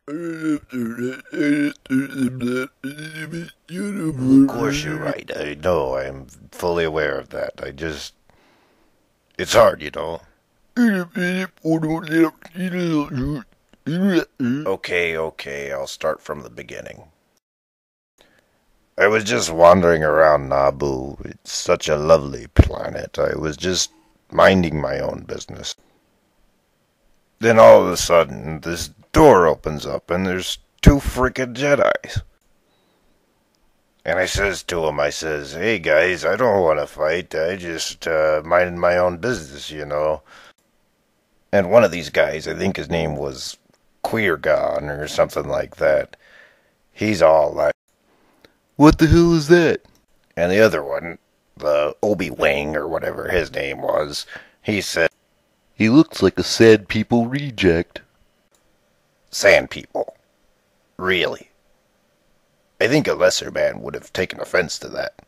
Of course you're right. I know. I'm fully aware of that. It's hard, you know. Okay, I'll start from the beginning. I was just wandering around Naboo. It's such a lovely planet. I was just minding my own business. Then all of a sudden, this door opens up and there's two frickin' Jedis. And I says to him, hey guys, I don't want to fight. I just minding my own business, you know. And one of these guys, I think his name was Queergon or something like that. He's all like, "What the hell is that?" And the other one, the Obi-Wing or whatever his name was, he said, "He looks like a sad people reject." Sand people. Really. I think a lesser man would have taken offense to that.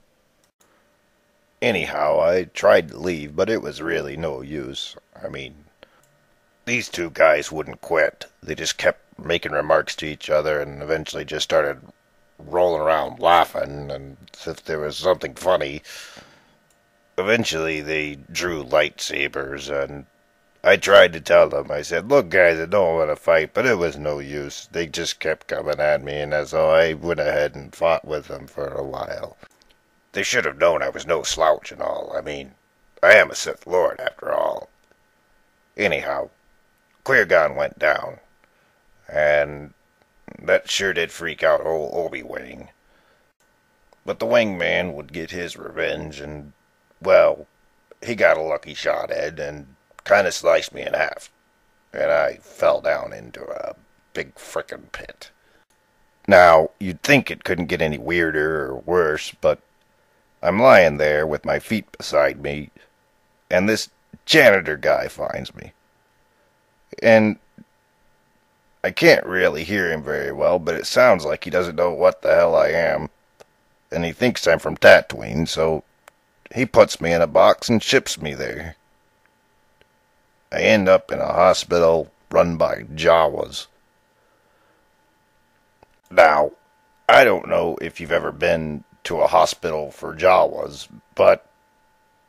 Anyhow, I tried to leave, but it was really no use. I mean, these two guys wouldn't quit. They just kept making remarks to each other and eventually just started rolling around laughing and as if there was something funny. Eventually they drew lightsabers and I tried to tell them. I said, "Look guys, I don't want to fight," but it was no use. They just kept coming at me and so I went ahead and fought with them for a while. They should have known I was no slouch and all. I mean, I am a Sith Lord after all. Anyhow, Queergon went down, and that sure did freak out old Obi-Wing. But the wingman would get his revenge, and, well, he got a lucky shot at and kind of sliced me in half, and I fell down into a big frickin' pit. Now, you'd think it couldn't get any weirder or worse, but I'm lying there with my feet beside me, and this janitor guy finds me. And I can't really hear him very well, but it sounds like he doesn't know what the hell I am. And he thinks I'm from Tatooine, so he puts me in a box and ships me there. I end up in a hospital run by Jawas. Now, I don't know if you've ever been to a hospital for Jawas, but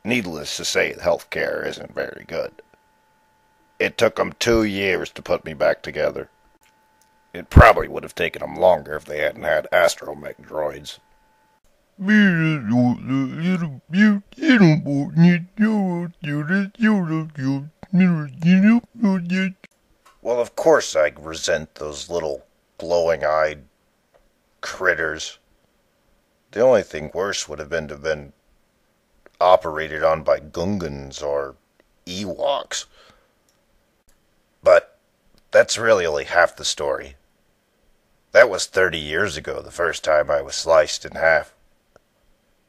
needless to say, the healthcare isn't very good. It took them 2 years to put me back together. It probably would have taken them longer if they hadn't had astromech droids. Well, of course I resent those little glowing-eyed critters. The only thing worse would have been to have been operated on by Gungans or Ewoks. But that's really only half the story. That was 30 years ago, the first time I was sliced in half.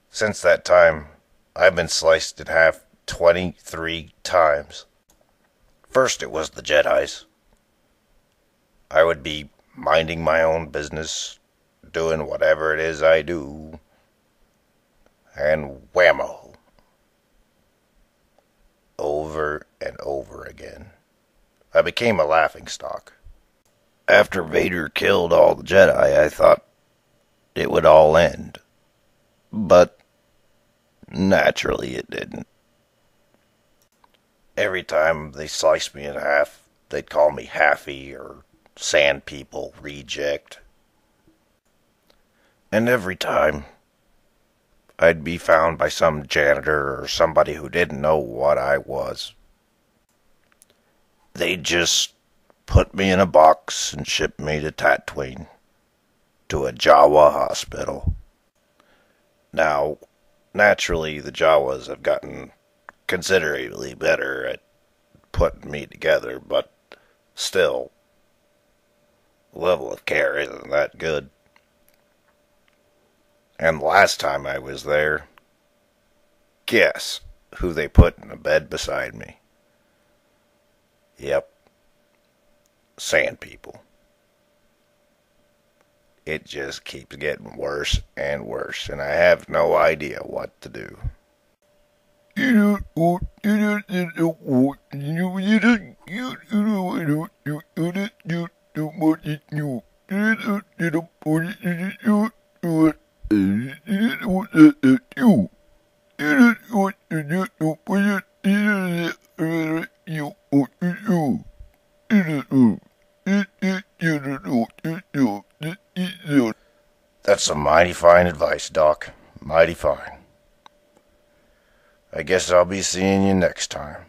Since that time, I've been sliced in half 23 times. First it was the Jedis. I would be minding my own business, doing whatever it is I do, and whammo. Over and over again. I became a laughingstock. After Vader killed all the Jedi, I thought it would all end. But naturally it didn't. Every time they sliced me in half, they'd call me halfy or sand people reject. And every time, I'd be found by some janitor or somebody who didn't know what I was. They'd just put me in a box and ship me to Tatooine, to a Jawa hospital. Now, naturally, the Jawas have gotten considerably better at putting me together, but still, the level of care isn't that good. And the last time I was there, guess who they put in the bed beside me? Yep. Sand people. It just keeps getting worse and worse, and I have no idea what to do. That's some mighty fine advice, Doc. Mighty fine. I guess I'll be seeing you next time.